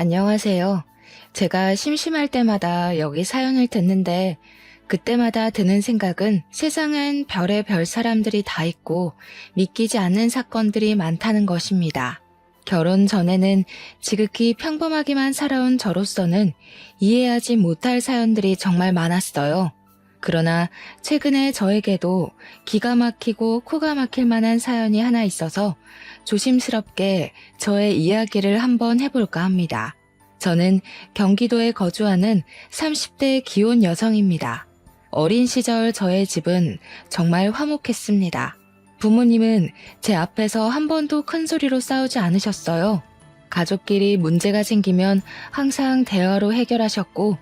안녕하세요. 제가 심심할 때마다 여기 사연을 듣는데 그때마다 드는 생각은 세상엔 별의별 사람들이 다 있고 믿기지 않는 사건들이 많다는 것입니다. 결혼 전에는 지극히 평범하게만 살아온 저로서는 이해하지 못할 사연들이 정말 많았어요. 그러나 최근에 저에게도 기가 막히고 코가 막힐 만한 사연이 하나 있어서 조심스럽게 저의 이야기를 한번 해볼까 합니다. 저는 경기도에 거주하는 30대 기혼 여성입니다. 어린 시절 저의 집은 정말 화목했습니다. 부모님은 제 앞에서 한 번도 큰 소리로 싸우지 않으셨어요. 가족끼리 문제가 생기면 항상 대화로 해결하셨고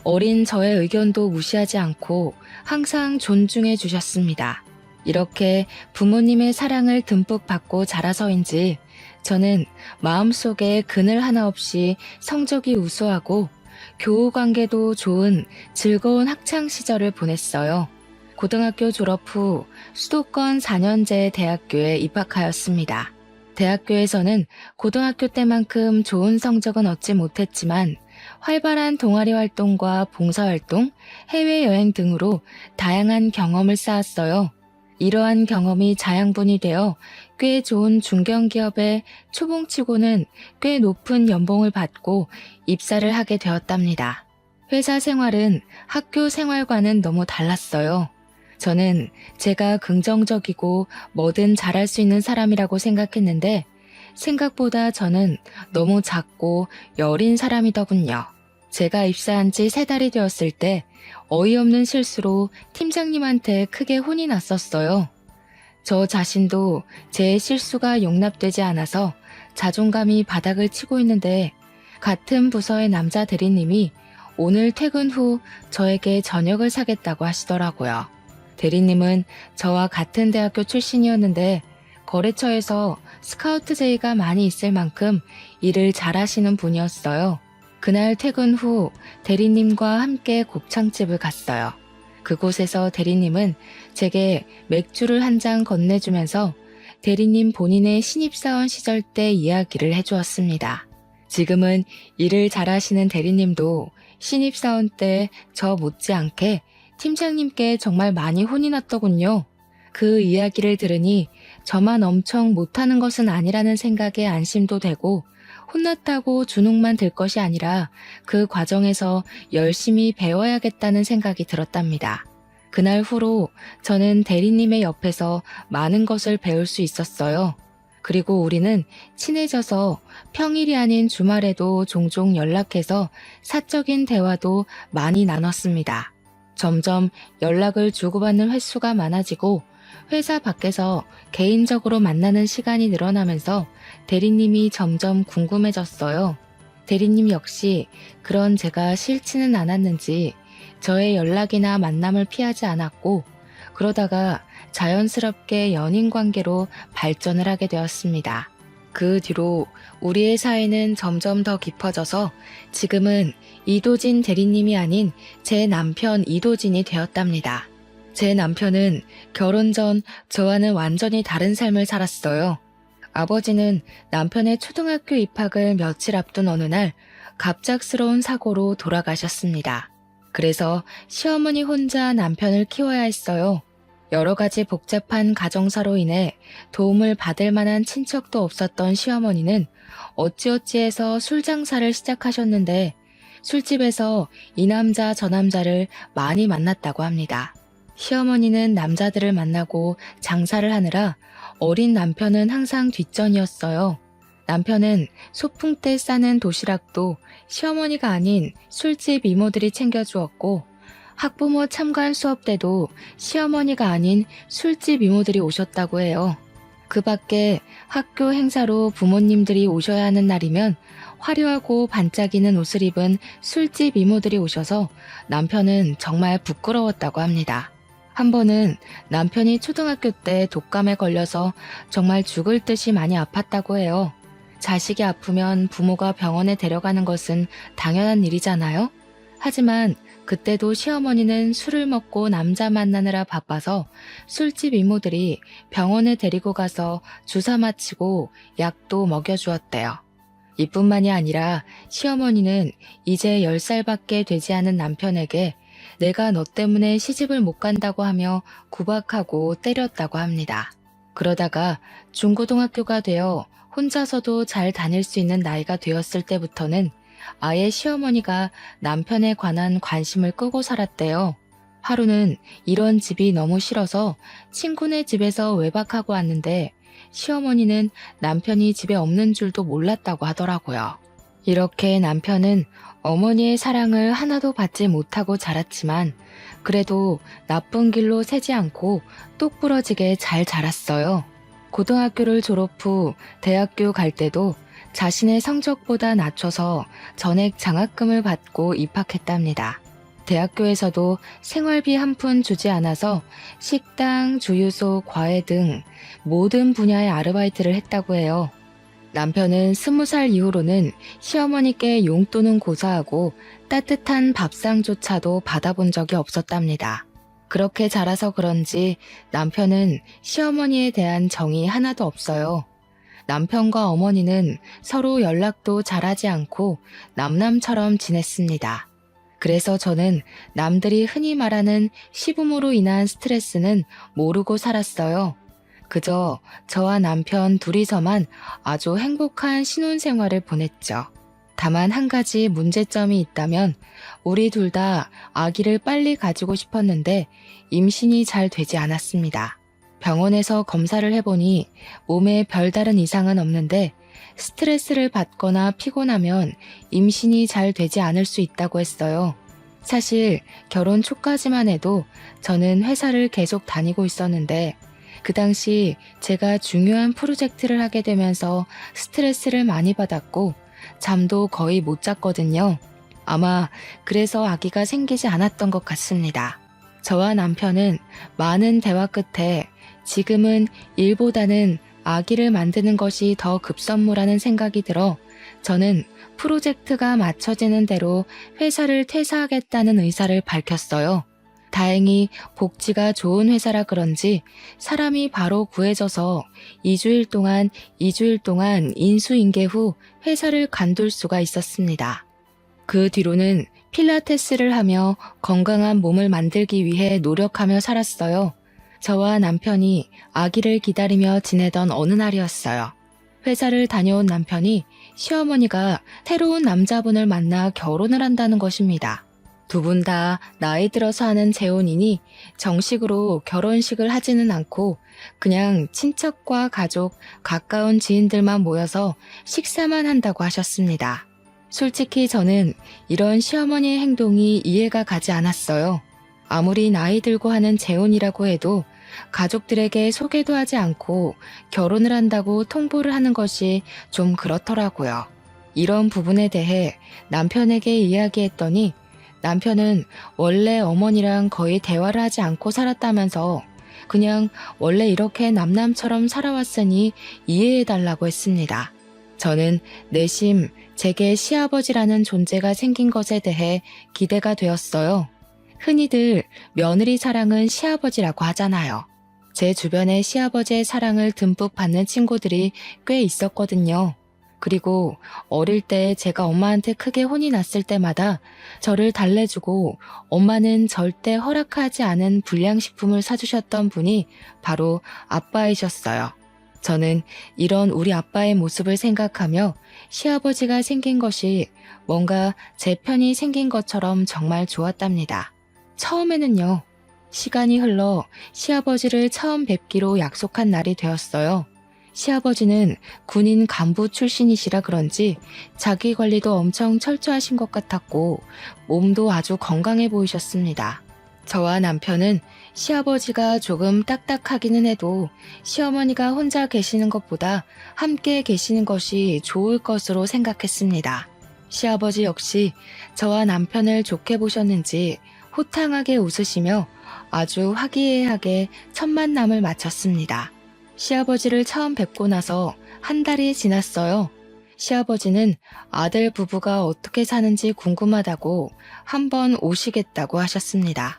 어린 저의 의견도 무시하지 않고 항상 존중해 주셨습니다. 이렇게 부모님의 사랑을 듬뿍 받고 자라서인지 저는 마음속에 그늘 하나 없이 성적이 우수하고 교우 관계도 좋은 즐거운 학창 시절을 보냈어요. 고등학교 졸업 후 수도권 4년제 대학교에 입학하였습니다. 대학교에서는 고등학교 때만큼 좋은 성적은 얻지 못했지만 활발한 동아리 활동과 봉사활동, 해외여행 등으로 다양한 경험을 쌓았어요. 이러한 경험이 자양분이 되어 꽤 좋은 중견기업에 초봉치고는 꽤 높은 연봉을 받고 입사를 하게 되었답니다. 회사 생활은 학교 생활과는 너무 달랐어요. 저는 제가 긍정적이고 뭐든 잘할 수 있는 사람이라고 생각했는데 생각보다 저는 너무 작고 여린 사람이더군요. 제가 입사한 지 3달이 되었을 때 어이없는 실수로 팀장님한테 크게 혼이 났었어요. 저 자신도 제 실수가 용납되지 않아서 자존감이 바닥을 치고 있는데 같은 부서의 남자 대리님이 오늘 퇴근 후 저에게 저녁을 사겠다고 하시더라고요. 대리님은 저와 같은 대학교 출신이었는데 거래처에서 스카우트 제의가 많이 있을 만큼 일을 잘하시는 분이었어요. 그날 퇴근 후 대리님과 함께 곱창집을 갔어요. 그곳에서 대리님은 제게 맥주를 한 잔 건네주면서 대리님 본인의 신입사원 시절 때 이야기를 해주었습니다. 지금은 일을 잘하시는 대리님도 신입사원 때 저 못지않게 팀장님께 정말 많이 혼이 났더군요. 그 이야기를 들으니 저만 엄청 못하는 것은 아니라는 생각에 안심도 되고 혼났다고 주눅만 들 것이 아니라 그 과정에서 열심히 배워야겠다는 생각이 들었답니다. 그날 후로 저는 대리님의 옆에서 많은 것을 배울 수 있었어요. 그리고 우리는 친해져서 평일이 아닌 주말에도 종종 연락해서 사적인 대화도 많이 나눴습니다. 점점 연락을 주고받는 횟수가 많아지고 회사 밖에서 개인적으로 만나는 시간이 늘어나면서 대리님이 점점 궁금해졌어요. 대리님 역시 그런 제가 싫지는 않았는지 저의 연락이나 만남을 피하지 않았고 그러다가 자연스럽게 연인 관계로 발전을 하게 되었습니다. 그 뒤로 우리의 사이는 점점 더 깊어져서 지금은 이도진 대리님이 아닌 제 남편 이도진이 되었답니다. 제 남편은 결혼 전 저와는 완전히 다른 삶을 살았어요. 아버지는 남편의 초등학교 입학을 며칠 앞둔 어느 날 갑작스러운 사고로 돌아가셨습니다. 그래서 시어머니 혼자 남편을 키워야 했어요. 여러 가지 복잡한 가정사로 인해 도움을 받을 만한 친척도 없었던 시어머니는 어찌어찌해서 술 장사를 시작하셨는데 술집에서 이 남자 저 남자를 많이 만났다고 합니다. 시어머니는 남자들을 만나고 장사를 하느라 어린 남편은 항상 뒷전이었어요. 남편은 소풍 때 싸는 도시락도 시어머니가 아닌 술집 이모들이 챙겨주었고 학부모 참관 수업 때도 시어머니가 아닌 술집 이모들이 오셨다고 해요. 그 밖에 학교 행사로 부모님들이 오셔야 하는 날이면 화려하고 반짝이는 옷을 입은 술집 이모들이 오셔서 남편은 정말 부끄러웠다고 합니다. 한 번은 남편이 초등학교 때 독감에 걸려서 정말 죽을 듯이 많이 아팠다고 해요. 자식이 아프면 부모가 병원에 데려가는 것은 당연한 일이잖아요. 하지만 그때도 시어머니는 술을 먹고 남자 만나느라 바빠서 술집 이모들이 병원에 데리고 가서 주사 맞히고 약도 먹여주었대요. 이뿐만이 아니라 시어머니는 이제 10살밖에 되지 않은 남편에게 내가 너 때문에 시집을 못 간다고 하며 구박하고 때렸다고 합니다. 그러다가 중고등학교가 되어 혼자서도 잘 다닐 수 있는 나이가 되었을 때부터는 아예 시어머니가 남편에 관한 관심을 끄고 살았대요. 하루는 이런 집이 너무 싫어서 친구네 집에서 외박하고 왔는데 시어머니는 남편이 집에 없는 줄도 몰랐다고 하더라고요. 이렇게 남편은 어머니의 사랑을 하나도 받지 못하고 자랐지만 그래도 나쁜 길로 새지 않고 똑부러지게 잘 자랐어요. 고등학교를 졸업 후 대학교 갈 때도 자신의 성적보다 낮춰서 전액 장학금을 받고 입학했답니다. 대학교에서도 생활비 한 푼 주지 않아서 식당, 주유소, 과외 등 모든 분야의 아르바이트를 했다고 해요. 남편은 20살 이후로는 시어머니께 용돈은 고사하고 따뜻한 밥상조차도 받아본 적이 없었답니다. 그렇게 자라서 그런지 남편은 시어머니에 대한 정이 하나도 없어요. 남편과 어머니는 서로 연락도 잘하지 않고 남남처럼 지냈습니다. 그래서 저는 남들이 흔히 말하는 시부모로 인한 스트레스는 모르고 살았어요. 그저 저와 남편 둘이서만 아주 행복한 신혼생활을 보냈죠. 다만 한 가지 문제점이 있다면 우리 둘 다 아기를 빨리 가지고 싶었는데 임신이 잘 되지 않았습니다. 병원에서 검사를 해보니 몸에 별다른 이상은 없는데 스트레스를 받거나 피곤하면 임신이 잘 되지 않을 수 있다고 했어요. 사실 결혼 초까지만 해도 저는 회사를 계속 다니고 있었는데 그 당시 제가 중요한 프로젝트를 하게 되면서 스트레스를 많이 받았고 잠도 거의 못 잤거든요. 아마 그래서 아기가 생기지 않았던 것 같습니다. 저와 남편은 많은 대화 끝에 지금은 일보다는 아기를 만드는 것이 더 급선무라는 생각이 들어 저는 프로젝트가 맞춰지는 대로 회사를 퇴사하겠다는 의사를 밝혔어요. 다행히 복지가 좋은 회사라 그런지 사람이 바로 구해져서 2주일 동안 인수인계 후 회사를 관둘 수가 있었습니다. 그 뒤로는 필라테스를 하며 건강한 몸을 만들기 위해 노력하며 살았어요. 저와 남편이 아기를 기다리며 지내던 어느 날이었어요. 회사를 다녀온 남편이 시어머니가 새로운 남자분을 만나 결혼을 한다는 것입니다. 두 분 다 나이 들어서 하는 재혼이니 정식으로 결혼식을 하지는 않고 그냥 친척과 가족, 가까운 지인들만 모여서 식사만 한다고 하셨습니다. 솔직히 저는 이런 시어머니의 행동이 이해가 가지 않았어요. 아무리 나이 들고 하는 재혼이라고 해도 가족들에게 소개도 하지 않고 결혼을 한다고 통보를 하는 것이 좀 그렇더라고요. 이런 부분에 대해 남편에게 이야기했더니 남편은 원래 어머니랑 거의 대화를 하지 않고 살았다면서 그냥 원래 이렇게 남남처럼 살아왔으니 이해해달라고 했습니다. 저는 내심 제게 시아버지라는 존재가 생긴 것에 대해 기대가 되었어요. 흔히들 며느리 사랑은 시아버지라고 하잖아요. 제 주변에 시아버지의 사랑을 듬뿍 받는 친구들이 꽤 있었거든요. 그리고 어릴 때 제가 엄마한테 크게 혼이 났을 때마다 저를 달래주고 엄마는 절대 허락하지 않은 불량식품을 사주셨던 분이 바로 아빠이셨어요. 저는 이런 우리 아빠의 모습을 생각하며 시아버지가 생긴 것이 뭔가 제 편이 생긴 것처럼 정말 좋았답니다. 처음에는요. 시간이 흘러 시아버지를 처음 뵙기로 약속한 날이 되었어요. 시아버지는 군인 간부 출신이시라 그런지 자기 관리도 엄청 철저하신 것 같았고 몸도 아주 건강해 보이셨습니다. 저와 남편은 시아버지가 조금 딱딱하기는 해도 시어머니가 혼자 계시는 것보다 함께 계시는 것이 좋을 것으로 생각했습니다. 시아버지 역시 저와 남편을 좋게 보셨는지 호탕하게 웃으시며 아주 화기애애하게 첫 만남을 마쳤습니다. 시아버지를 처음 뵙고 나서 한 달이 지났어요. 시아버지는 아들 부부가 어떻게 사는지 궁금하다고 한번 오시겠다고 하셨습니다.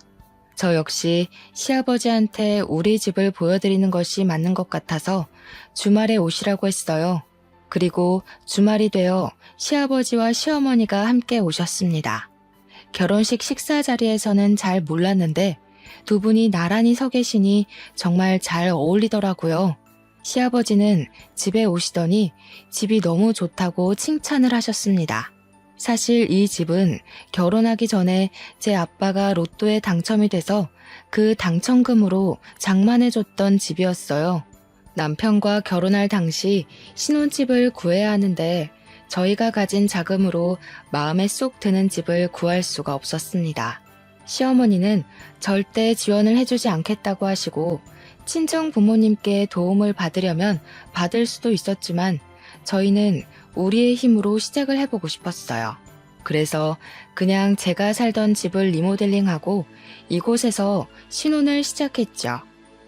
저 역시 시아버지한테 우리 집을 보여드리는 것이 맞는 것 같아서 주말에 오시라고 했어요. 그리고 주말이 되어 시아버지와 시어머니가 함께 오셨습니다. 결혼식 식사 자리에서는 잘 몰랐는데 두 분이 나란히 서 계시니 정말 잘 어울리더라고요. 시아버지는 집에 오시더니 집이 너무 좋다고 칭찬을 하셨습니다. 사실 이 집은 결혼하기 전에 제 아빠가 로또에 당첨이 돼서 그 당첨금으로 장만해줬던 집이었어요. 남편과 결혼할 당시 신혼집을 구해야 하는데 저희가 가진 자금으로 마음에 쏙 드는 집을 구할 수가 없었습니다. 시어머니는 절대 지원을 해주지 않겠다고 하시고 친정 부모님께 도움을 받으려면 받을 수도 있었지만 저희는 우리의 힘으로 시작을 해보고 싶었어요. 그래서 그냥 제가 살던 집을 리모델링하고 이곳에서 신혼을 시작했죠.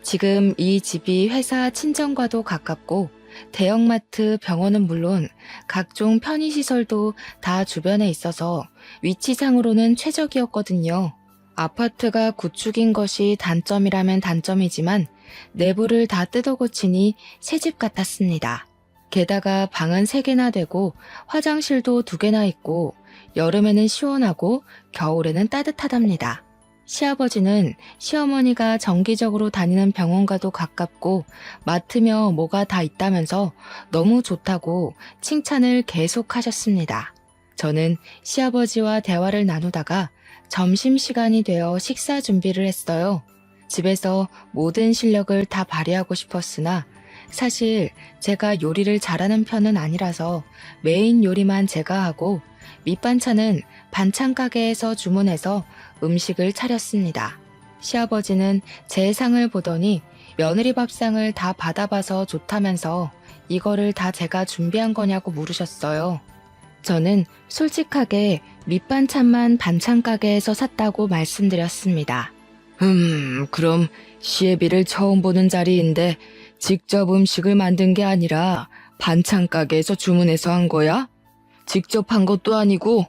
지금 이 집이 회사 친정과도 가깝고 대형마트, 병원은 물론 각종 편의시설도 다 주변에 있어서 위치상으로는 최적이었거든요. 아파트가 구축인 것이 단점이라면 단점이지만 내부를 다 뜯어고치니 새집 같았습니다. 게다가 방은 3개나 되고 화장실도 2개나 있고 여름에는 시원하고 겨울에는 따뜻하답니다. 시아버지는 시어머니가 정기적으로 다니는 병원과도 가깝고 마트며 뭐가 다 있다면서 너무 좋다고 칭찬을 계속하셨습니다. 저는 시아버지와 대화를 나누다가 점심시간이 되어 식사 준비를 했어요. 집에서 모든 실력을 다 발휘하고 싶었으나 사실 제가 요리를 잘하는 편은 아니라서 메인 요리만 제가 하고 밑반찬은 반찬 가게에서 주문해서 음식을 차렸습니다. 시아버지는 제 상을 보더니 며느리 밥상을 다 받아봐서 좋다면서 이거를 다 제가 준비한 거냐고 물으셨어요. 저는 솔직하게 밑반찬만 반찬 가게에서 샀다고 말씀드렸습니다. 그럼 시애비를 처음 보는 자리인데 직접 음식을 만든 게 아니라 반찬 가게에서 주문해서 한 거야? 직접 한 것도 아니고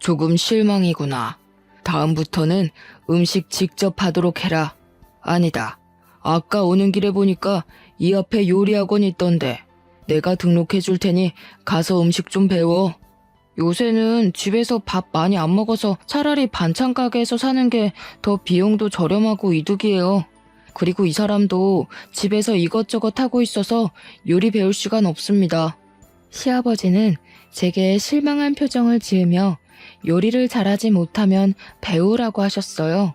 조금 실망이구나. 다음부터는 음식 직접 하도록 해라. 아니다. 아까 오는 길에 보니까 이 앞에 요리학원 있던데 내가 등록해 줄 테니 가서 음식 좀 배워. 요새는 집에서 밥 많이 안 먹어서 차라리 반찬 가게에서 사는 게 더 비용도 저렴하고 이득이에요. 그리고 이 사람도 집에서 이것저것 하고 있어서 요리 배울 시간 없습니다. 시아버지는 제게 실망한 표정을 지으며 요리를 잘하지 못하면 배우라고 하셨어요.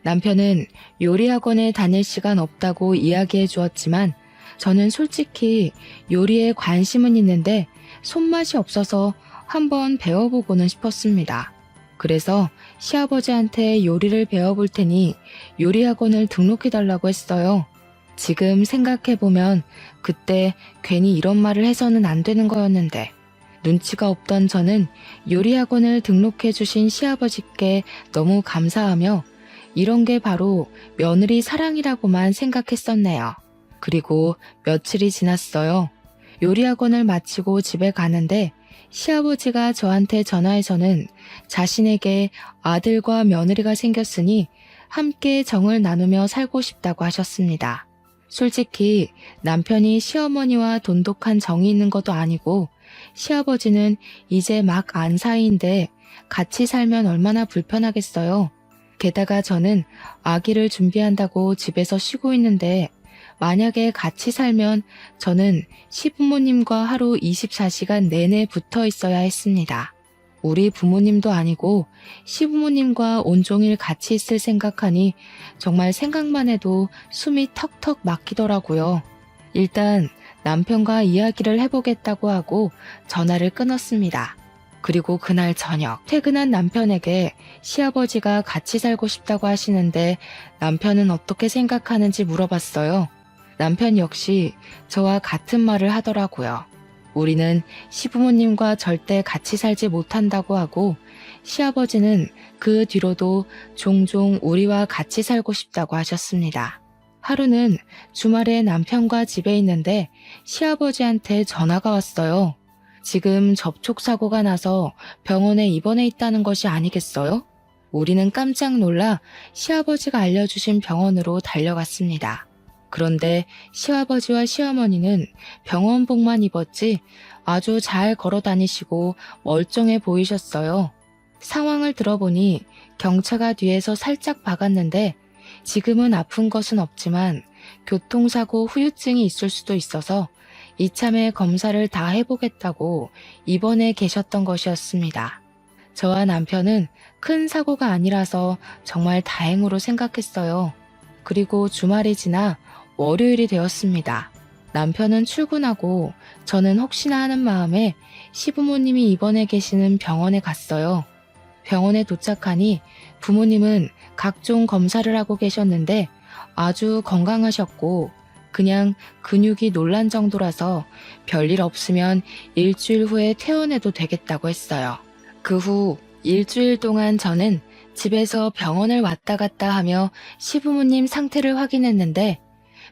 남편은 요리학원에 다닐 시간 없다고 이야기해 주었지만 저는 솔직히 요리에 관심은 있는데 손맛이 없어서 한번 배워보고는 싶었습니다. 그래서 시아버지한테 요리를 배워볼 테니 요리학원을 등록해달라고 했어요. 지금 생각해보면 그때 괜히 이런 말을 해서는 안 되는 거였는데 눈치가 없던 저는 요리학원을 등록해주신 시아버지께 너무 감사하며 이런 게 바로 며느리 사랑이라고만 생각했었네요. 그리고 며칠이 지났어요. 요리학원을 마치고 집에 가는데 시아버지가 저한테 전화해서는 자신에게 아들과 며느리가 생겼으니 함께 정을 나누며 살고 싶다고 하셨습니다. 솔직히 남편이 시어머니와 돈독한 정이 있는 것도 아니고 시아버지는 이제 막 안 사이인데 같이 살면 얼마나 불편하겠어요. 게다가 저는 아기를 준비한다고 집에서 쉬고 있는데 만약에 같이 살면 저는 시부모님과 하루 24시간 내내 붙어 있어야 했습니다. 우리 부모님도 아니고 시부모님과 온종일 같이 있을 생각하니 정말 생각만 해도 숨이 턱턱 막히더라고요. 일단 남편과 이야기를 해보겠다고 하고 전화를 끊었습니다. 그리고 그날 저녁 퇴근한 남편에게 시아버지가 같이 살고 싶다고 하시는데 남편은 어떻게 생각하는지 물어봤어요. 남편 역시 저와 같은 말을 하더라고요. 우리는 시부모님과 절대 같이 살지 못한다고 하고 시아버지는 그 뒤로도 종종 우리와 같이 살고 싶다고 하셨습니다. 하루는 주말에 남편과 집에 있는데 시아버지한테 전화가 왔어요. 지금 접촉사고가 나서 병원에 입원해 있다는 것이 아니겠어요? 우리는 깜짝 놀라 시아버지가 알려주신 병원으로 달려갔습니다. 그런데 시아버지와 시어머니는 병원복만 입었지 아주 잘 걸어 다니시고 멀쩡해 보이셨어요. 상황을 들어보니 경차가 뒤에서 살짝 박았는데 지금은 아픈 것은 없지만 교통사고 후유증이 있을 수도 있어서 이참에 검사를 다 해보겠다고 입원해 계셨던 것이었습니다. 저와 남편은 큰 사고가 아니라서 정말 다행으로 생각했어요. 그리고 주말이 지나 월요일이 되었습니다. 남편은 출근하고 저는 혹시나 하는 마음에 시부모님이 입원해 계시는 병원에 갔어요. 병원에 도착하니 부모님은 각종 검사를 하고 계셨는데 아주 건강하셨고 그냥 근육이 놀란 정도라서 별일 없으면 일주일 후에 퇴원해도 되겠다고 했어요. 그 후 일주일 동안 저는 집에서 병원을 왔다 갔다 하며 시부모님 상태를 확인했는데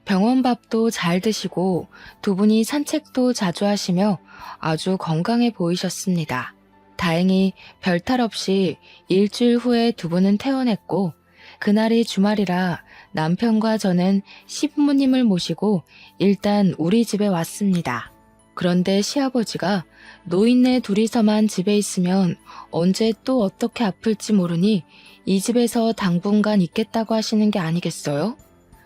병원 밥도 잘 드시고 두 분이 산책도 자주 하시며 아주 건강해 보이셨습니다. 다행히 별탈 없이 일주일 후에 두 분은 퇴원했고 그날이 주말이라 남편과 저는 시부모님을 모시고 일단 우리 집에 왔습니다. 그런데 시아버지가 노인네 둘이서만 집에 있으면 언제 또 어떻게 아플지 모르니 이 집에서 당분간 있겠다고 하시는 게 아니겠어요?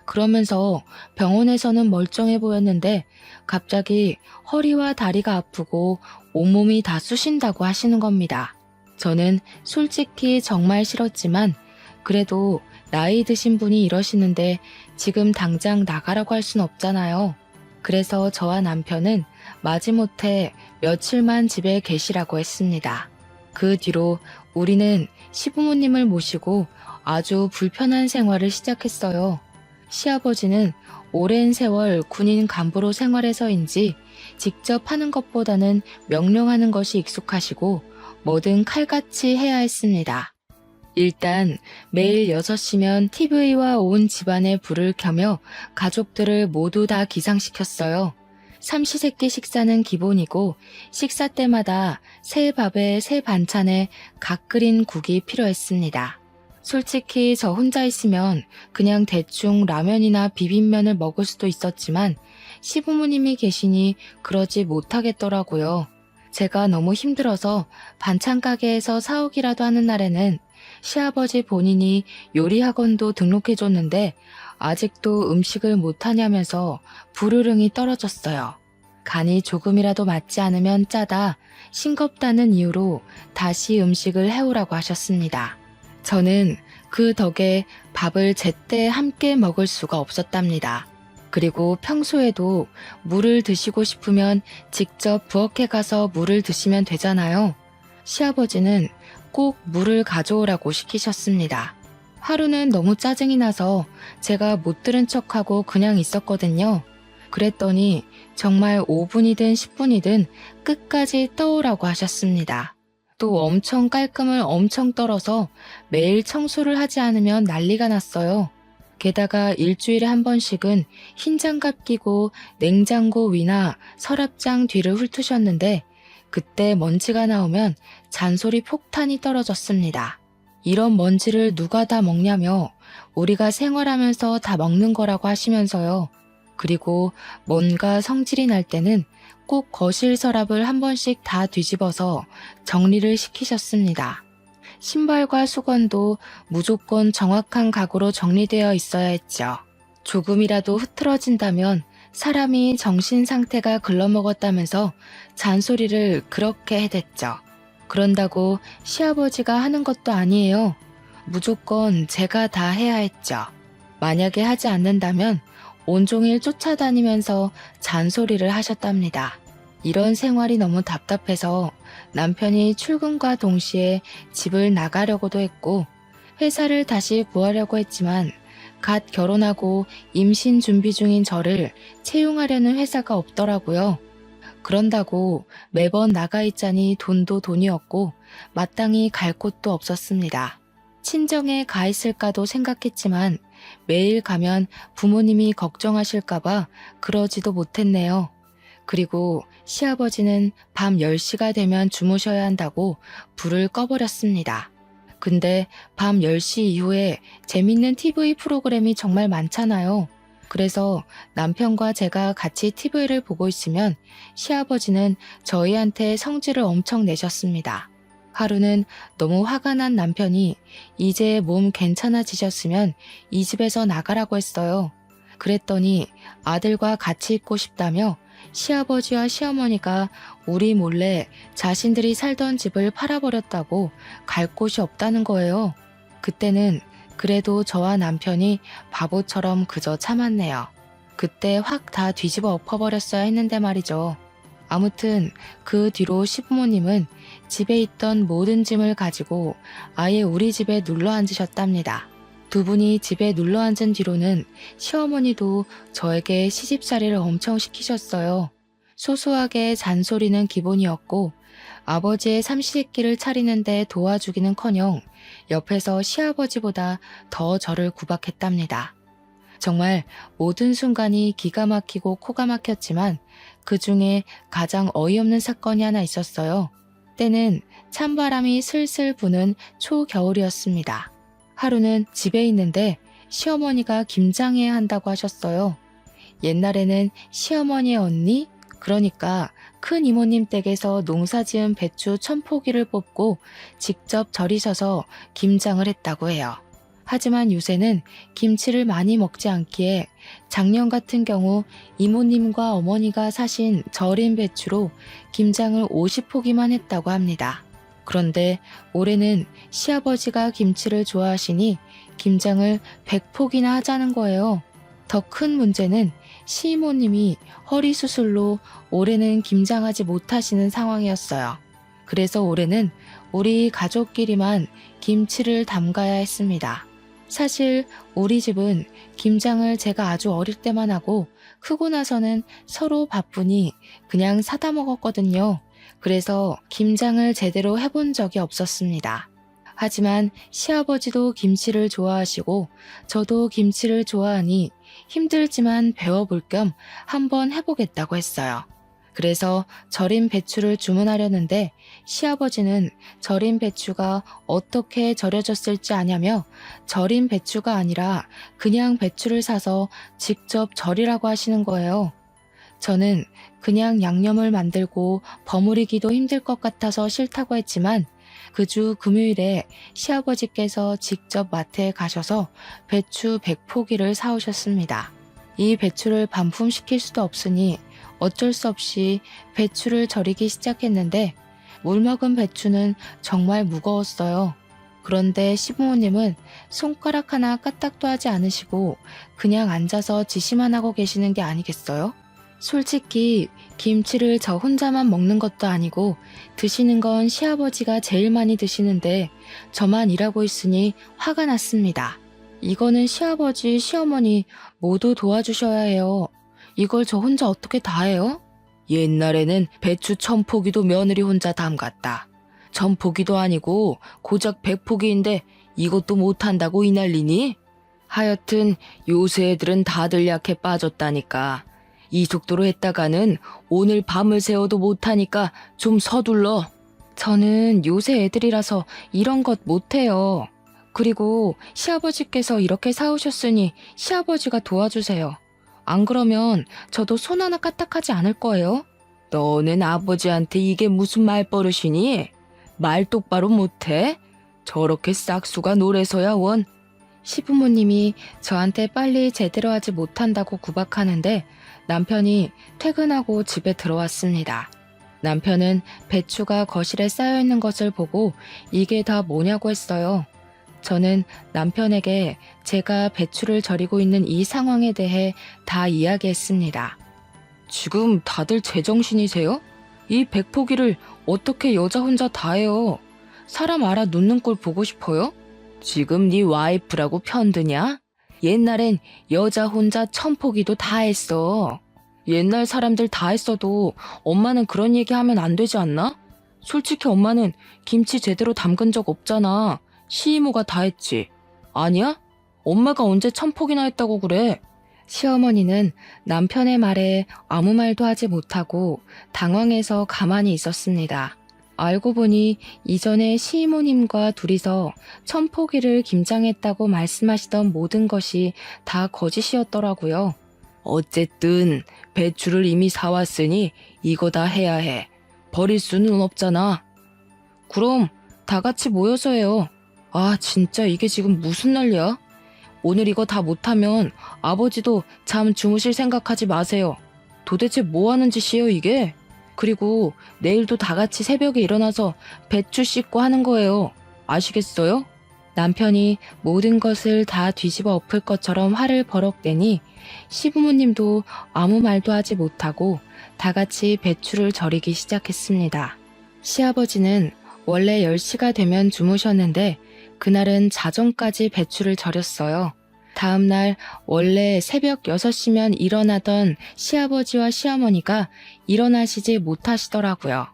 그러면서 병원에서는 멀쩡해 보였는데 갑자기 허리와 다리가 아프고 온몸이 다 쑤신다고 하시는 겁니다. 저는 솔직히 정말 싫었지만 그래도 나이 드신 분이 이러시는데 지금 당장 나가라고 할 순 없잖아요. 그래서 저와 남편은 마지못해 며칠만 집에 계시라고 했습니다. 그 뒤로 우리는 시부모님을 모시고 아주 불편한 생활을 시작했어요. 시아버지는 오랜 세월 군인 간부로 생활해서인지 직접 하는 것보다는 명령하는 것이 익숙하시고 뭐든 칼같이 해야 했습니다. 일단 매일 6시면 TV와 온 집안에 불을 켜며 가족들을 모두 다 기상시켰어요. 삼시세끼 식사는 기본이고 식사 때마다 새 밥에 새 반찬에 각 끓인 국이 필요했습니다. 솔직히 저 혼자 있으면 그냥 대충 라면이나 비빔면을 먹을 수도 있었지만 시부모님이 계시니 그러지 못하겠더라고요. 제가 너무 힘들어서 반찬 가게에서 사오기라도 하는 날에는 시아버지 본인이 요리학원도 등록해줬는데 아직도 음식을 못하냐면서 불호령이 떨어졌어요. 간이 조금이라도 맞지 않으면 짜다, 싱겁다는 이유로 다시 음식을 해오라고 하셨습니다. 저는 그 덕에 밥을 제때 함께 먹을 수가 없었답니다. 그리고 평소에도 물을 드시고 싶으면 직접 부엌에 가서 물을 드시면 되잖아요. 시아버지는 꼭 물을 가져오라고 시키셨습니다. 하루는 너무 짜증이 나서 제가 못 들은 척하고 그냥 있었거든요. 그랬더니 정말 5분이든 10분이든 끝까지 떠오라고 하셨습니다. 또 엄청 깔끔을 엄청 떨어서 매일 청소를 하지 않으면 난리가 났어요. 게다가 일주일에 한 번씩은 흰 장갑 끼고 냉장고 위나 서랍장 뒤를 훑으셨는데 그때 먼지가 나오면 잔소리 폭탄이 떨어졌습니다. 이런 먼지를 누가 다 먹냐며 우리가 생활하면서 다 먹는 거라고 하시면서요. 그리고 뭔가 성질이 날 때는 꼭 거실 서랍을 한 번씩 다 뒤집어서 정리를 시키셨습니다. 신발과 수건도 무조건 정확한 각오로 정리되어 있어야 했죠. 조금이라도 흐트러진다면 사람이 정신 상태가 글러먹었다면서 잔소리를 그렇게 해댔죠. 그런다고 시아버지가 하는 것도 아니에요. 무조건 제가 다 해야 했죠. 만약에 하지 않는다면 온종일 쫓아다니면서 잔소리를 하셨답니다. 이런 생활이 너무 답답해서 남편이 출근과 동시에 집을 나가려고도 했고 회사를 다시 구하려고 했지만 갓 결혼하고 임신 준비 중인 저를 채용하려는 회사가 없더라고요. 그런다고 매번 나가 있자니 돈도 돈이었고 마땅히 갈 곳도 없었습니다. 친정에 가 있을까도 생각했지만 매일 가면 부모님이 걱정하실까봐 그러지도 못했네요. 그리고 시아버지는 밤 10시가 되면 주무셔야 한다고 불을 꺼버렸습니다. 근데 밤 10시 이후에 재밌는 TV 프로그램이 정말 많잖아요. 그래서 남편과 제가 같이 TV를 보고 있으면 시아버지는 저희한테 성질을 엄청 내셨습니다. 하루는 너무 화가 난 남편이 이제 몸 괜찮아지셨으면 이 집에서 나가라고 했어요. 그랬더니 아들과 같이 있고 싶다며 시아버지와 시어머니가 우리 몰래 자신들이 살던 집을 팔아버렸다고 갈 곳이 없다는 거예요. 그때는 그래도 저와 남편이 바보처럼 그저 참았네요. 그때 확 다 뒤집어 엎어버렸어야 했는데 말이죠. 아무튼 그 뒤로 시부모님은 집에 있던 모든 짐을 가지고 아예 우리 집에 눌러 앉으셨답니다. 두 분이 집에 눌러 앉은 뒤로는 시어머니도 저에게 시집살이를 엄청 시키셨어요. 소소하게 잔소리는 기본이었고 아버지의 삼시세끼를 차리는데 도와주기는커녕 옆에서 시아버지보다 더 저를 구박했답니다. 정말 모든 순간이 기가 막히고 코가 막혔지만 그 중에 가장 어이없는 사건이 하나 있었어요. 때는 찬바람이 슬슬 부는 초겨울이었습니다. 하루는 집에 있는데 시어머니가 김장해야 한다고 하셨어요. 옛날에는 시어머니의 언니, 그러니까 큰 이모님 댁에서 농사지은 배추 1000포기를 뽑고 직접 절이셔서 김장을 했다고 해요. 하지만 요새는 김치를 많이 먹지 않기에 작년 같은 경우 이모님과 어머니가 사신 절인 배추로 김장을 50포기만 했다고 합니다. 그런데 올해는 시아버지가 김치를 좋아하시니 김장을 100포기나 하자는 거예요. 더 큰 문제는 시이모님이 허리 수술로 올해는 김장하지 못하시는 상황이었어요. 그래서 올해는 우리 가족끼리만 김치를 담가야 했습니다. 사실 우리 집은 김장을 제가 아주 어릴 때만 하고 크고 나서는 서로 바쁘니 그냥 사다 먹었거든요. 그래서 김장을 제대로 해본 적이 없었습니다. 하지만 시아버지도 김치를 좋아하시고 저도 김치를 좋아하니 힘들지만 배워볼 겸 한번 해보겠다고 했어요. 그래서 절인 배추를 주문하려는데 시아버지는 절인 배추가 어떻게 절여졌을지 아냐며 절인 배추가 아니라 그냥 배추를 사서 직접 절이라고 하시는 거예요. 저는 그냥 양념을 만들고 버무리기도 힘들 것 같아서 싫다고 했지만 그 주 금요일에 시아버지께서 직접 마트에 가셔서 배추 100포기를 사오셨습니다. 이 배추를 반품시킬 수도 없으니 어쩔 수 없이 배추를 절이기 시작했는데 물 먹은 배추는 정말 무거웠어요. 그런데 시부모님은 손가락 하나 까딱도 하지 않으시고 그냥 앉아서 지시만 하고 계시는 게 아니겠어요? 솔직히 김치를 저 혼자만 먹는 것도 아니고 드시는 건 시아버지가 제일 많이 드시는데 저만 일하고 있으니 화가 났습니다. 이거는 시아버지, 시어머니 모두 도와주셔야 해요. 이걸 저 혼자 어떻게 다 해요? 옛날에는 배추 1000포기도 며느리 혼자 담갔다. 1000포기도 아니고 고작 100포기인데 이것도 못한다고 이 난리니? 하여튼 요새 애들은 다들 약해 빠졌다니까. 이 속도로 했다가는 오늘 밤을 새워도 못하니까 좀 서둘러. 저는 요새 애들이라서 이런 것 못해요. 그리고 시아버지께서 이렇게 사오셨으니 시아버지가 도와주세요. 안 그러면 저도 손 하나 까딱하지 않을 거예요. 너는 아버지한테 이게 무슨 말버릇이니? 말 똑바로 못해? 저렇게 싹수가 노래서야 원. 시부모님이 저한테 빨리 제대로 하지 못한다고 구박하는데 남편이 퇴근하고 집에 들어왔습니다. 남편은 배추가 거실에 쌓여있는 것을 보고 이게 다 뭐냐고 했어요. 저는 남편에게 제가 배추를 절이고 있는 이 상황에 대해 다 이야기했습니다. 지금 다들 제정신이세요? 이 100포기를 어떻게 여자 혼자 다 해요? 사람 알아 눕는 꼴 보고 싶어요? 지금 네 와이프라고 편드냐? 옛날엔 여자 혼자 1000포기도 다 했어. 옛날 사람들 다 했어도 엄마는 그런 얘기 하면 안 되지 않나? 솔직히 엄마는 김치 제대로 담근 적 없잖아. 시이모가 다 했지. 아니야? 엄마가 언제 1000포기나 했다고 그래? 시어머니는 남편의 말에 아무 말도 하지 못하고 당황해서 가만히 있었습니다. 알고 보니 이전에 시이모님과 둘이서 천포기를 김장했다고 말씀하시던 모든 것이 다 거짓이었더라고요. 어쨌든 배추를 이미 사왔으니 이거 다 해야 해. 버릴 수는 없잖아. 그럼 다 같이 모여서 해요. 아, 진짜 이게 지금 무슨 난리야? 오늘 이거 다 못하면 아버지도 잠 주무실 생각하지 마세요. 도대체 뭐 하는 짓이에요, 이게? 그리고 내일도 다 같이 새벽에 일어나서 배추 씻고 하는 거예요. 아시겠어요? 남편이 모든 것을 다 뒤집어 엎을 것처럼 화를 버럭대니 시부모님도 아무 말도 하지 못하고 다 같이 배추를 절이기 시작했습니다. 시아버지는 원래 10시가 되면 주무셨는데 그날은 자정까지 배추를 절였어요. 다음날 원래 새벽 6시면 일어나던 시아버지와 시어머니가 일어나시지 못하시더라고요.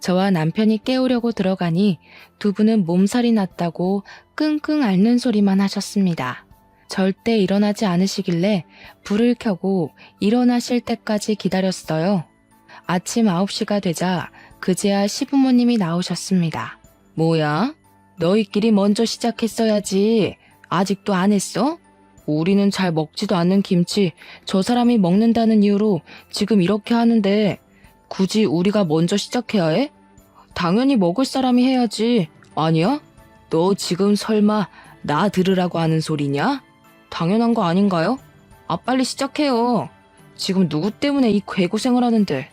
저와 남편이 깨우려고 들어가니 두 분은 몸살이 났다고 끙끙 앓는 소리만 하셨습니다. 절대 일어나지 않으시길래 불을 켜고 일어나실 때까지 기다렸어요. 아침 9시가 되자 그제야 시부모님이 나오셨습니다. 뭐야? 너희끼리 먼저 시작했어야지. 아직도 안 했어? 우리는 잘 먹지도 않는 김치 저 사람이 먹는다는 이유로 지금 이렇게 하는데 굳이 우리가 먼저 시작해야 해? 당연히 먹을 사람이 해야지. 아니야? 너 지금 설마 나 들으라고 하는 소리냐? 당연한 거 아닌가요? 아, 빨리 시작해요. 지금 누구 때문에 이 괴고생을 하는데.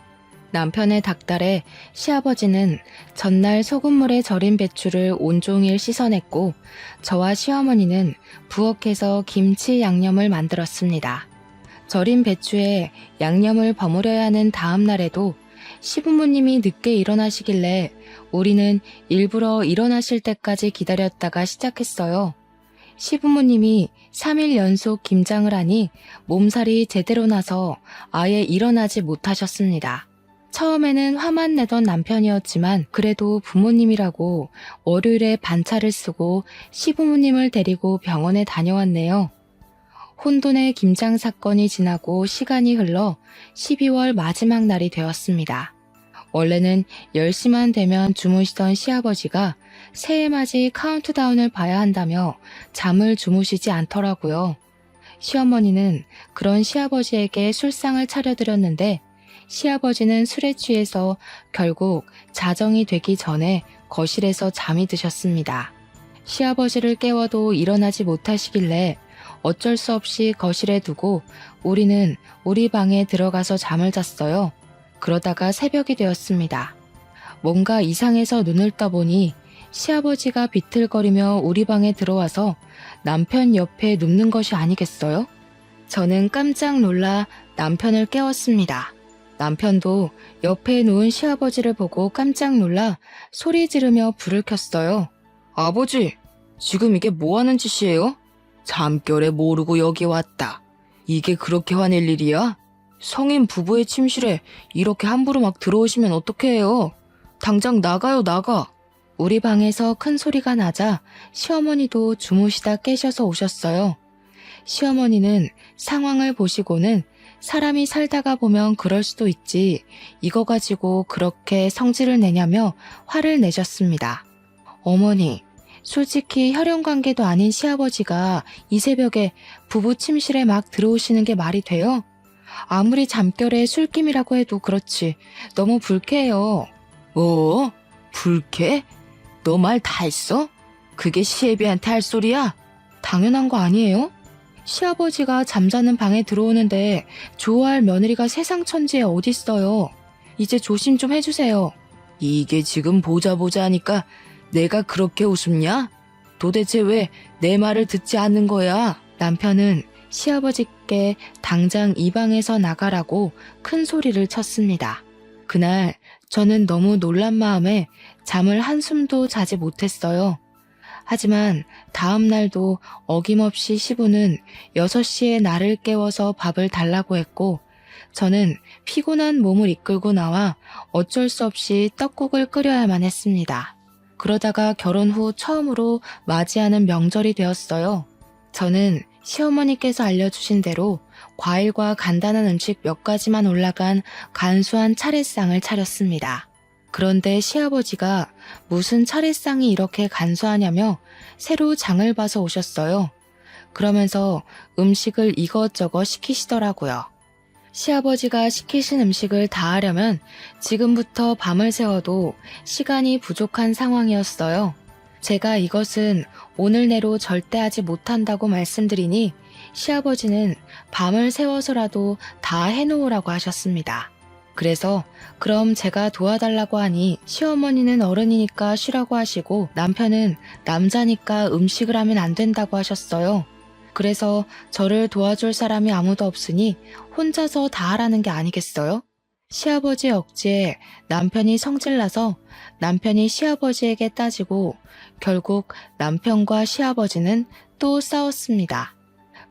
남편의 닥달에 시아버지는 전날 소금물에 절인 배추를 온종일 씻어냈고 저와 시어머니는 부엌에서 김치 양념을 만들었습니다. 절인 배추에 양념을 버무려야 하는 다음 날에도 시부모님이 늦게 일어나시길래 우리는 일부러 일어나실 때까지 기다렸다가 시작했어요. 시부모님이 3일 연속 김장을 하니 몸살이 제대로 나서 아예 일어나지 못하셨습니다. 처음에는 화만 내던 남편이었지만 그래도 부모님이라고 월요일에 반차를 쓰고 시부모님을 데리고 병원에 다녀왔네요. 혼돈의 김장 사건이 지나고 시간이 흘러 12월 마지막 날이 되었습니다. 원래는 10시만 되면 주무시던 시아버지가 새해맞이 카운트다운을 봐야 한다며 잠을 주무시지 않더라고요. 시어머니는 그런 시아버지에게 술상을 차려드렸는데 시아버지는 술에 취해서 결국 자정이 되기 전에 거실에서 잠이 드셨습니다. 시아버지를 깨워도 일어나지 못하시길래 어쩔 수 없이 거실에 두고 우리는 우리 방에 들어가서 잠을 잤어요. 그러다가 새벽이 되었습니다. 뭔가 이상해서 눈을 떠보니 시아버지가 비틀거리며 우리 방에 들어와서 남편 옆에 눕는 것이 아니겠어요? 저는 깜짝 놀라 남편을 깨웠습니다. 남편도 옆에 누운 시아버지를 보고 깜짝 놀라 소리 지르며 불을 켰어요. 아버지, 지금 이게 뭐 하는 짓이에요? 잠결에 모르고 여기 왔다. 이게 그렇게 화낼 일이야? 성인 부부의 침실에 이렇게 함부로 막 들어오시면 어떡해요? 당장 나가요, 나가. 우리 방에서 큰 소리가 나자 시어머니도 주무시다 깨셔서 오셨어요. 시어머니는 상황을 보시고는 사람이 살다가 보면 그럴 수도 있지. 이거 가지고 그렇게 성질을 내냐며 화를 내셨습니다. 어머니, 솔직히 혈연관계도 아닌 시아버지가 이 새벽에 부부 침실에 막 들어오시는 게 말이 돼요? 아무리 잠결에 술김이라고 해도 그렇지. 너무 불쾌해요. 뭐? 불쾌? 너 말 다 했어? 그게 시애비한테 할 소리야? 당연한 거 아니에요? 시아버지가 잠자는 방에 들어오는데 좋아할 며느리가 세상 천지에 어딨어요. 이제 조심 좀 해주세요. 이게 지금 보자 하니까 내가 그렇게 웃음냐? 도대체 왜 내 말을 듣지 않는 거야? 남편은 시아버지께 당장 이 방에서 나가라고 큰 소리를 쳤습니다. 그날 저는 너무 놀란 마음에 잠을 한숨도 자지 못했어요. 하지만 다음 날도 어김없이 시부는 6시에 나를 깨워서 밥을 달라고 했고 저는 피곤한 몸을 이끌고 나와 어쩔 수 없이 떡국을 끓여야만 했습니다. 그러다가 결혼 후 처음으로 맞이하는 명절이 되었어요. 저는 시어머니께서 알려주신 대로 과일과 간단한 음식 몇 가지만 올라간 간소한 차례상을 차렸습니다. 그런데 시아버지가 무슨 차례상이 이렇게 간소하냐며 새로 장을 봐서 오셨어요. 그러면서 음식을 이것저것 시키시더라고요. 시아버지가 시키신 음식을 다 하려면 지금부터 밤을 새워도 시간이 부족한 상황이었어요. 제가 이것은 오늘 내로 절대 하지 못한다고 말씀드리니 시아버지는 밤을 새워서라도 다 해놓으라고 하셨습니다. 그래서 그럼 제가 도와달라고 하니 시어머니는 어른이니까 쉬라고 하시고 남편은 남자니까 음식을 하면 안 된다고 하셨어요. 그래서 저를 도와줄 사람이 아무도 없으니 혼자서 다 하라는 게 아니겠어요? 시아버지 억지에 남편이 성질나서 남편이 시아버지에게 따지고 결국 남편과 시아버지는 또 싸웠습니다.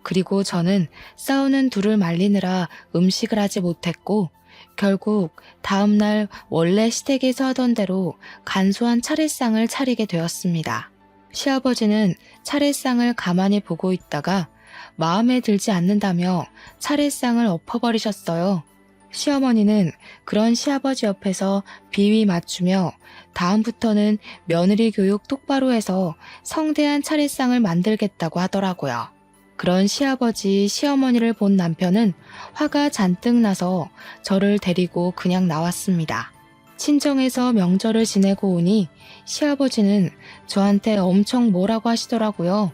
그리고 저는 싸우는 둘을 말리느라 음식을 하지 못했고 결국 다음날 원래 시댁에서 하던 대로 간소한 차례상을 차리게 되었습니다. 시아버지는 차례상을 가만히 보고 있다가 마음에 들지 않는다며 차례상을 엎어버리셨어요. 시어머니는 그런 시아버지 옆에서 비위 맞추며 다음부터는 며느리 교육 똑바로 해서 성대한 차례상을 만들겠다고 하더라고요. 그런 시아버지, 시어머니를 본 남편은 화가 잔뜩 나서 저를 데리고 그냥 나왔습니다. 친정에서 명절을 지내고 오니 시아버지는 저한테 엄청 뭐라고 하시더라고요.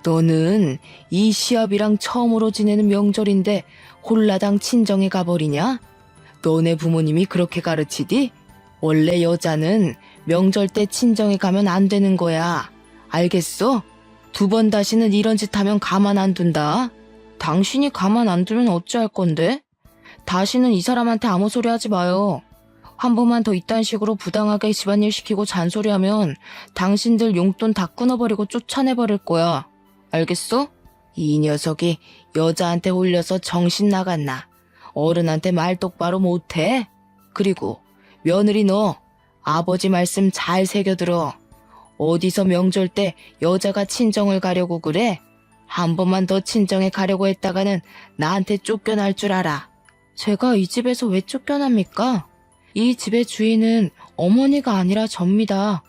너는 이 시아비랑 처음으로 지내는 명절인데 홀라당 친정에 가버리냐? 너네 부모님이 그렇게 가르치디? 원래 여자는 명절 때 친정에 가면 안 되는 거야. 알겠어? 2번 다시는 이런 짓 하면 가만 안 둔다. 당신이 가만 안 두면 어찌할 건데? 다시는 이 사람한테 아무 소리 하지 마요. 한 번만 더 이딴 식으로 부당하게 집안일 시키고 잔소리하면 당신들 용돈 다 끊어버리고 쫓아내버릴 거야. 알겠어? 이 녀석이 여자한테 홀려서 정신 나갔나? 어른한테 말 똑바로 못해? 그리고 며느리 너 아버지 말씀 잘 새겨들어. 어디서 명절 때 여자가 친정을 가려고 그래? 한 번만 더 친정에 가려고 했다가는 나한테 쫓겨날 줄 알아. 제가 이 집에서 왜 쫓겨납니까? 이 집의 주인은 어머니가 아니라 접니다.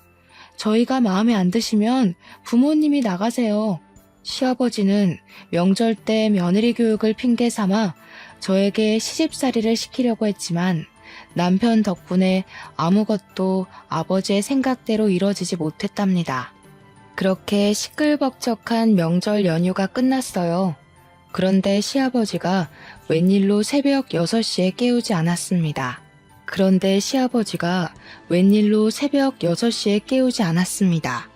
저희가 마음에 안 드시면 부모님이 나가세요. 시아버지는 명절 때 며느리 교육을 핑계 삼아 저에게 시집살이를 시키려고 했지만 남편 덕분에 아무것도 아버지의 생각대로 이뤄지지 못했답니다. 그렇게 시끌벅적한 명절 연휴가 끝났어요. 그런데 시아버지가 웬일로 새벽 6시에 깨우지 않았습니다.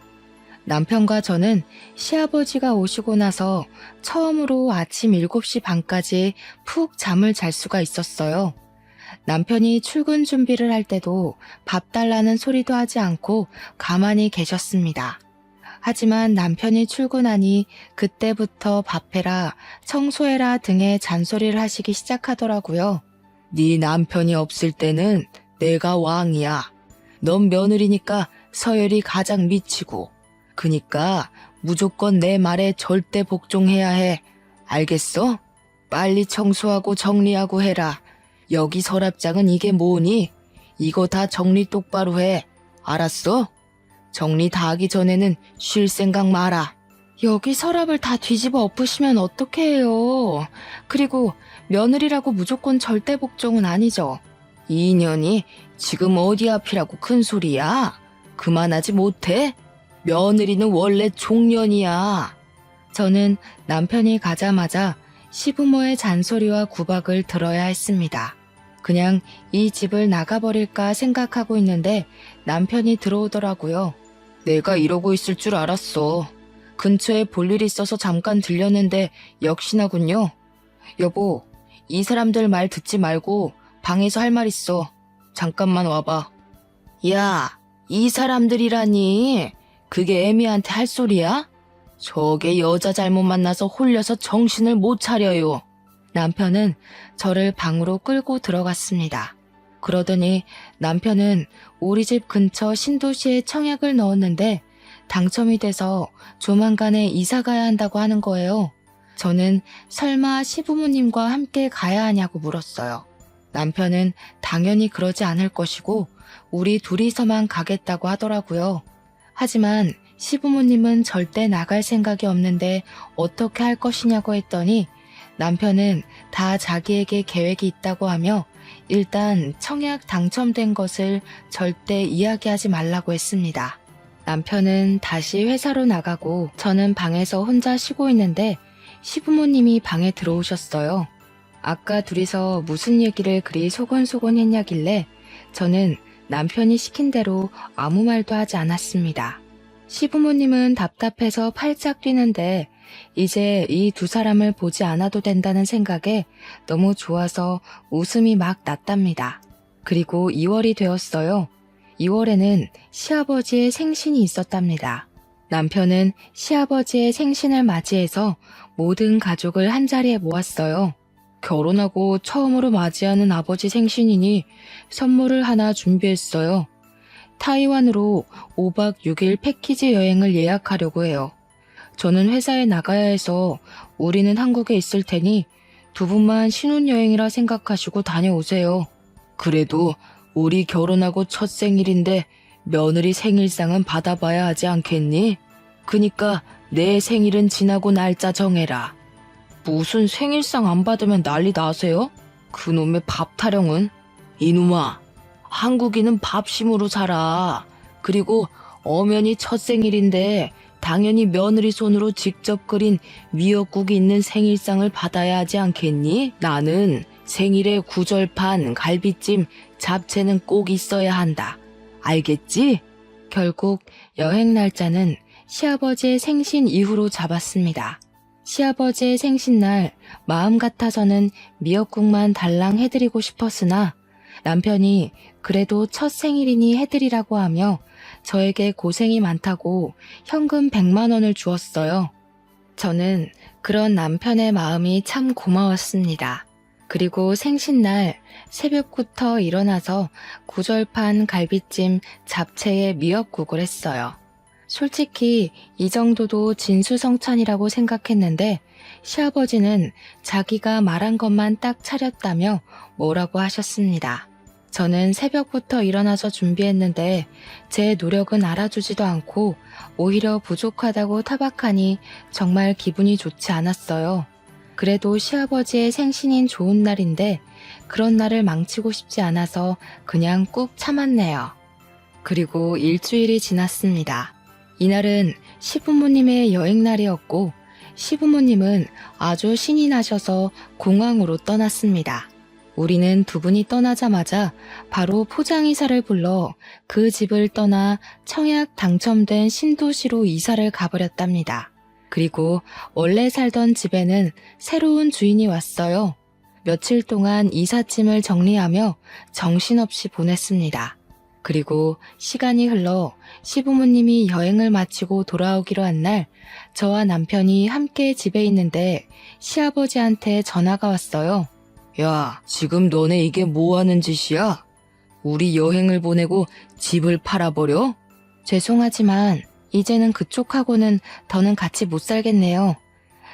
남편과 저는 시아버지가 오시고 나서 처음으로 아침 7시 반까지 푹 잠을 잘 수가 있었어요. 남편이 출근 준비를 할 때도 밥 달라는 소리도 하지 않고 가만히 계셨습니다. 하지만 남편이 출근하니 그때부터 밥해라, 청소해라 등의 잔소리를 하시기 시작하더라고요. 네 남편이 없을 때는 내가 왕이야. 넌 며느리니까 서열이 가장 미치고. 그니까 무조건 내 말에 절대 복종해야 해. 알겠어? 빨리 청소하고 정리하고 해라. 여기 서랍장은 이게 뭐니? 이거 다 정리 똑바로 해. 알았어? 정리 다 하기 전에는 쉴 생각 마라. 여기 서랍을 다 뒤집어 엎으시면 어떡해 해요. 그리고 며느리라고 무조건 절대 복종은 아니죠. 이 년이 지금 어디 앞이라고 큰 소리야? 그만하지 못해? 며느리는 원래 종년이야. 저는 남편이 가자마자 시부모의 잔소리와 구박을 들어야 했습니다. 그냥 이 집을 나가버릴까 생각하고 있는데 남편이 들어오더라고요. 내가 이러고 있을 줄 알았어. 근처에 볼 일이 있어서 잠깐 들렸는데 역시나군요. 여보, 이 사람들 말 듣지 말고 방에서 할 말 있어. 잠깐만 와봐. 야, 이 사람들이라니. 그게 애미한테 할 소리야? 저게 여자 잘못 만나서 홀려서 정신을 못 차려요. 남편은 저를 방으로 끌고 들어갔습니다. 그러더니 남편은 우리 집 근처 신도시에 청약을 넣었는데 당첨이 돼서 조만간에 이사 가야 한다고 하는 거예요. 저는 설마 시부모님과 함께 가야 하냐고 물었어요. 남편은 당연히 그러지 않을 것이고 우리 둘이서만 가겠다고 하더라고요. 하지만 시부모님은 절대 나갈 생각이 없는데 어떻게 할 것이냐고 했더니 남편은 다 자기에게 계획이 있다고 하며 일단 청약 당첨된 것을 절대 이야기하지 말라고 했습니다. 남편은 다시 회사로 나가고 저는 방에서 혼자 쉬고 있는데 시부모님이 방에 들어오셨어요. 아까 둘이서 무슨 얘기를 그리 소곤소곤 했냐길래 저는 남편이 시킨 대로 아무 말도 하지 않았습니다. 시부모님은 답답해서 팔짝 뛰는데 이제 이 두 사람을 보지 않아도 된다는 생각에 너무 좋아서 웃음이 막 났답니다. 그리고 2월이 되었어요. 2월에는 시아버지의 생신이 있었답니다. 남편은 시아버지의 생신을 맞이해서 모든 가족을 한자리에 모았어요. 결혼하고 처음으로 맞이하는 아버지 생신이니 선물을 하나 준비했어요. 타이완으로 5박 6일 패키지 여행을 예약하려고 해요. 저는 회사에 나가야 해서 우리는 한국에 있을 테니 두 분만 신혼여행이라 생각하시고 다녀오세요. 그래도 우리 결혼하고 첫 생일인데 며느리 생일상은 받아봐야 하지 않겠니? 그니까 내 생일은 지나고 날짜 정해라. 무슨 생일상 안 받으면 난리 나세요? 그놈의 밥 타령은? 이놈아, 한국인은 밥심으로 살아. 그리고 엄연히 첫 생일인데 당연히 며느리 손으로 직접 끓인 미역국이 있는 생일상을 받아야 하지 않겠니? 나는 생일에 구절판, 갈비찜, 잡채는 꼭 있어야 한다. 알겠지? 결국 여행 날짜는 시아버지의 생신 이후로 잡았습니다. 시아버지의 생신날 마음 같아서는 미역국만 달랑 해드리고 싶었으나 남편이 그래도 첫 생일이니 해드리라고 하며 저에게 고생이 많다고 현금 100만 원을 주었어요. 저는 그런 남편의 마음이 참 고마웠습니다. 그리고 생신날 새벽부터 일어나서 구절판 갈비찜 잡채에 미역국을 했어요. 솔직히 이 정도도 진수성찬이라고 생각했는데 시아버지는 자기가 말한 것만 딱 차렸다며 뭐라고 하셨습니다. 저는 새벽부터 일어나서 준비했는데 제 노력은 알아주지도 않고 오히려 부족하다고 타박하니 정말 기분이 좋지 않았어요. 그래도 시아버지의 생신인 좋은 날인데 그런 날을 망치고 싶지 않아서 그냥 꾹 참았네요. 그리고 일주일이 지났습니다. 이날은 시부모님의 여행날이었고 시부모님은 아주 신이 나셔서 공항으로 떠났습니다. 우리는 두 분이 떠나자마자 바로 포장이사를 불러 그 집을 떠나 청약 당첨된 신도시로 이사를 가버렸답니다. 그리고 원래 살던 집에는 새로운 주인이 왔어요. 며칠 동안 이삿짐을 정리하며 정신없이 보냈습니다. 그리고 시간이 흘러 시부모님이 여행을 마치고 돌아오기로 한 날 저와 남편이 함께 집에 있는데 시아버지한테 전화가 왔어요. 야, 지금 너네 이게 뭐 하는 짓이야? 우리 여행을 보내고 집을 팔아버려? 죄송하지만 이제는 그쪽하고는 더는 같이 못 살겠네요.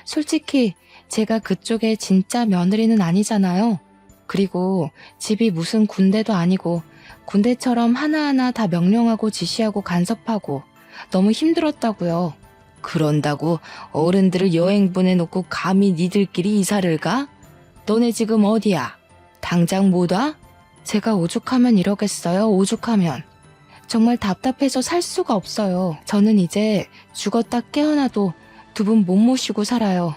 솔직히 제가 그쪽의 진짜 며느리는 아니잖아요. 그리고 집이 무슨 군대도 아니고 군대처럼 하나하나 다 명령하고 지시하고 간섭하고 너무 힘들었다고요. 그런다고 어른들을 여행 보내놓고 감히 니들끼리 이사를 가? 너네 지금 어디야? 당장 못 와? 제가 오죽하면 이러겠어요, 오죽하면. 정말 답답해서 살 수가 없어요. 저는 이제 죽었다 깨어나도 두 분 못 모시고 살아요.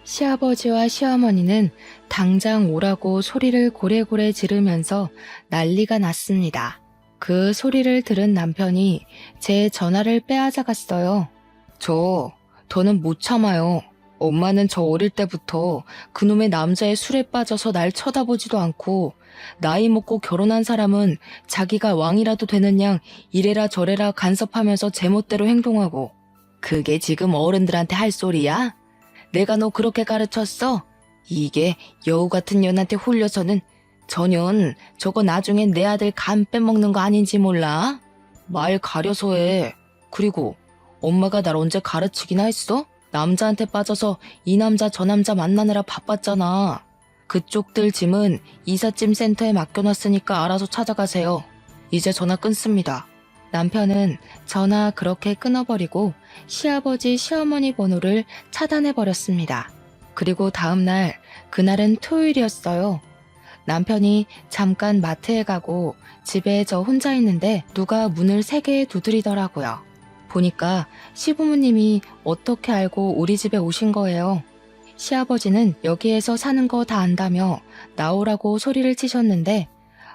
시아버지와 시어머니는 당장 오라고 소리를 고래고래 지르면서 난리가 났습니다. 그 소리를 들은 남편이 제 전화를 빼앗아갔어요. 더는 못 참아요. 엄마는 저 어릴 때부터 그놈의 남자의 술에 빠져서 날 쳐다보지도 않고 나이 먹고 결혼한 사람은 자기가 왕이라도 되는 양 이래라 저래라 간섭하면서 제멋대로 행동하고 그게 지금 어른들한테 할 소리야? 내가 너 그렇게 가르쳤어? 이게 여우 같은 년한테 홀려서는 전현 저거 나중엔 내 아들 간 빼먹는 거 아닌지 몰라? 말 가려서 해. 그리고 엄마가 날 언제 가르치기나 했어? 남자한테 빠져서 이 남자 저 남자 만나느라 바빴잖아. 그쪽들 짐은 이삿짐 센터에 맡겨놨으니까 알아서 찾아가세요. 이제 전화 끊습니다. 남편은 전화 그렇게 끊어버리고 시아버지 시어머니 번호를 차단해버렸습니다. 그리고 다음날, 그날은 토요일이었어요. 남편이 잠깐 마트에 가고 집에 저 혼자 있는데 누가 문을 3개 두드리더라고요. 보니까 시부모님이 어떻게 알고 우리 집에 오신 거예요. 시아버지는 여기에서 사는 거 다 안다며 나오라고 소리를 치셨는데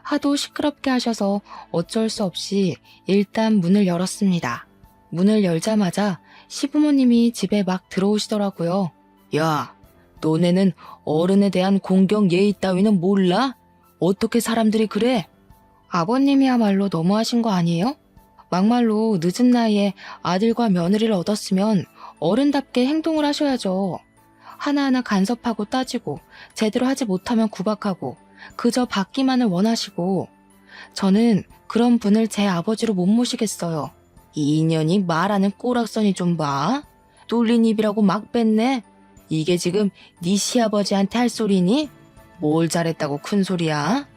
하도 시끄럽게 하셔서 어쩔 수 없이 일단 문을 열었습니다. 문을 열자마자 시부모님이 집에 막 들어오시더라고요. 야, 너네는 어른에 대한 공경 예의 따위는 몰라? 어떻게 사람들이 그래? 아버님이야말로 너무하신 거 아니에요? 막말로 늦은 나이에 아들과 며느리를 얻었으면 어른답게 행동을 하셔야죠. 하나하나 간섭하고 따지고 제대로 하지 못하면 구박하고 그저 받기만을 원하시고, 저는 그런 분을 제 아버지로 못 모시겠어요. 이 인연이 말하는 꼬락선이 좀 봐. 뚫린 입이라고 막 뺐네. 이게 지금 네 시아버지한테 할 소리니? 뭘 잘했다고 큰 소리야?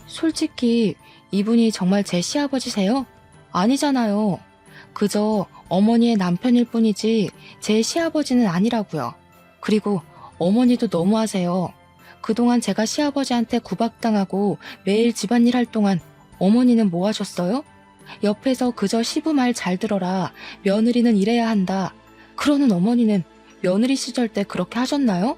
솔직히 이분이 정말 제 시아버지세요? 아니잖아요. 그저 어머니의 남편일 뿐이지 제 시아버지는 아니라고요. 그리고 어머니도 너무하세요. 그동안 제가 시아버지한테 구박당하고 매일 집안일 할 동안 어머니는 뭐 하셨어요? 옆에서 그저 시부 말 잘 들어라, 며느리는 이래야 한다, 그러는 어머니는 며느리 시절 때 그렇게 하셨나요?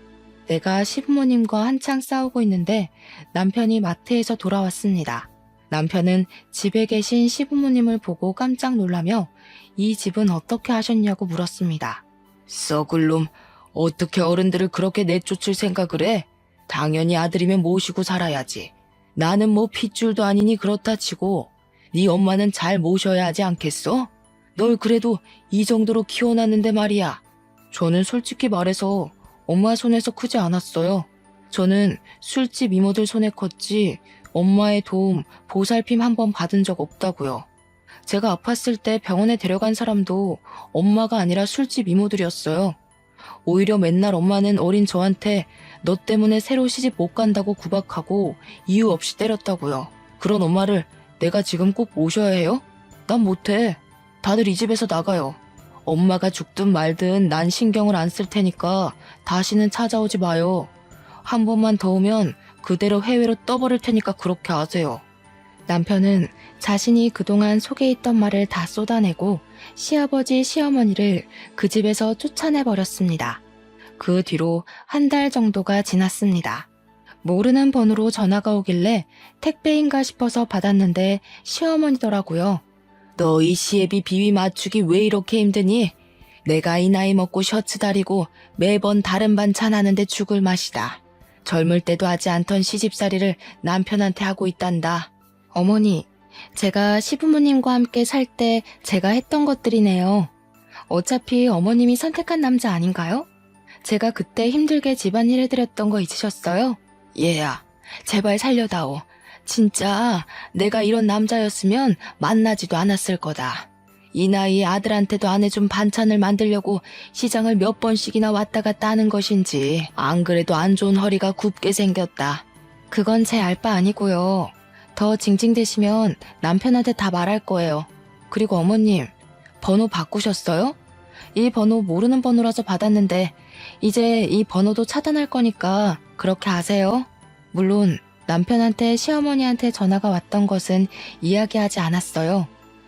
내가 시부모님과 한창 싸우고 있는데 남편이 마트에서 돌아왔습니다. 남편은 집에 계신 시부모님을 보고 깜짝 놀라며 이 집은 어떻게 하셨냐고 물었습니다. 썩을 놈, 어떻게 어른들을 그렇게 내쫓을 생각을 해? 당연히 아들이면 모시고 살아야지. 나는 뭐 핏줄도 아니니 그렇다 치고 네 엄마는 잘 모셔야 하지 않겠어? 널 그래도 이 정도로 키워놨는데 말이야. 저는 솔직히 말해서 엄마 손에서 크지 않았어요. 저는 술집 이모들 손에 컸지 엄마의 도움, 보살핌 한 번 받은 적 없다고요. 제가 아팠을 때 병원에 데려간 사람도 엄마가 아니라 술집 이모들이었어요. 오히려 맨날 엄마는 어린 저한테 너 때문에 새로 시집 못 간다고 구박하고 이유 없이 때렸다고요. 그런 엄마를 내가 지금 꼭 모셔야 해요? 난 못해. 다들 이 집에서 나가요. 엄마가 죽든 말든 난 신경을 안 쓸 테니까 다시는 찾아오지 마요. 한 번만 더 오면 그대로 해외로 떠버릴 테니까 그렇게 아세요. 남편은 자신이 그동안 속에 있던 말을 다 쏟아내고 시아버지, 시어머니를 그 집에서 쫓아내버렸습니다. 그 뒤로 1달 정도가 지났습니다. 모르는 번호로 전화가 오길래 택배인가 싶어서 받았는데 시어머니더라고요. 너 이 시애비 비위 맞추기 왜 이렇게 힘드니? 내가 이 나이 먹고 셔츠 다리고 매번 다른 반찬 하는데 죽을 맛이다. 젊을 때도 하지 않던 시집살이를 남편한테 하고 있단다. 어머니, 제가 시부모님과 함께 살 때 제가 했던 것들이네요. 어차피 어머님이 선택한 남자 아닌가요? 제가 그때 힘들게 집안일 해드렸던 거 잊으셨어요? 얘야, 제발 살려다오. 진짜 내가 이런 남자였으면 만나지도 않았을 거다. 이 나이에 아들한테도 안 해준 반찬을 만들려고 시장을 몇 번씩이나 왔다 갔다 하는 것인지 안 그래도 안 좋은 허리가 굽게 생겼다. 그건 제 알 바 아니고요. 더 징징대시면 남편한테 다 말할 거예요. 그리고 어머님, 번호 바꾸셨어요? 이 번호 모르는 번호라서 받았는데 이제 이 번호도 차단할 거니까 그렇게 아세요? 물론 남편한테 시어머니한테 전화가 왔던 것은 이야기하지 않았어요.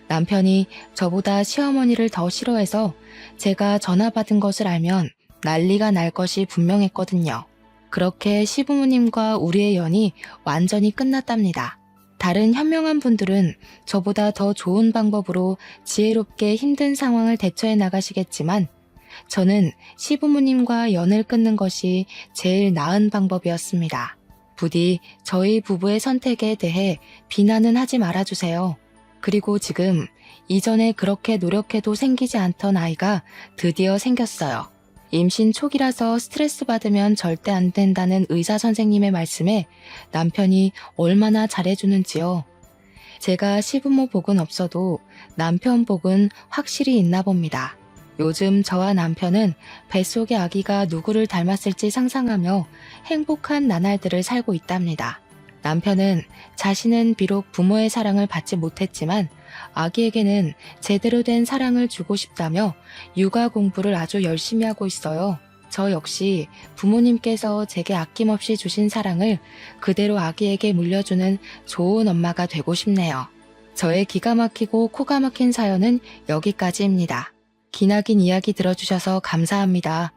남편이 저보다 시어머니를 더 싫어해서 제가 전화 받은 것을 알면 난리가 날 것이 분명했거든요. 그렇게 시부모님과 우리의 연이 완전히 끝났답니다. 다른 현명한 분들은 저보다 더 좋은 방법으로 지혜롭게 힘든 상황을 대처해 나가시겠지만 저는 시부모님과 연을 끊는 것이 제일 나은 방법이었습니다. 부디 저희 부부의 선택에 대해 비난은 하지 말아주세요. 그리고 지금 이전에 그렇게 노력해도 생기지 않던 아이가 드디어 생겼어요. 임신 초기라서 스트레스 받으면 절대 안 된다는 의사 선생님의 말씀에 남편이 얼마나 잘해주는지요. 제가 시부모 복은 없어도 남편 복은 확실히 있나 봅니다. 요즘 저와 남편은 뱃속의 아기가 누구를 닮았을지 상상하며 행복한 나날들을 살고 있답니다. 남편은 자신은 비록 부모의 사랑을 받지 못했지만 아기에게는 제대로 된 사랑을 주고 싶다며 육아 공부를 아주 열심히 하고 있어요. 저 역시 부모님께서 제게 아낌없이 주신 사랑을 그대로 아기에게 물려주는 좋은 엄마가 되고 싶네요. 저의 기가 막히고 코가 막힌 사연은 여기까지입니다. 기나긴 이야기 들어주셔서 감사합니다.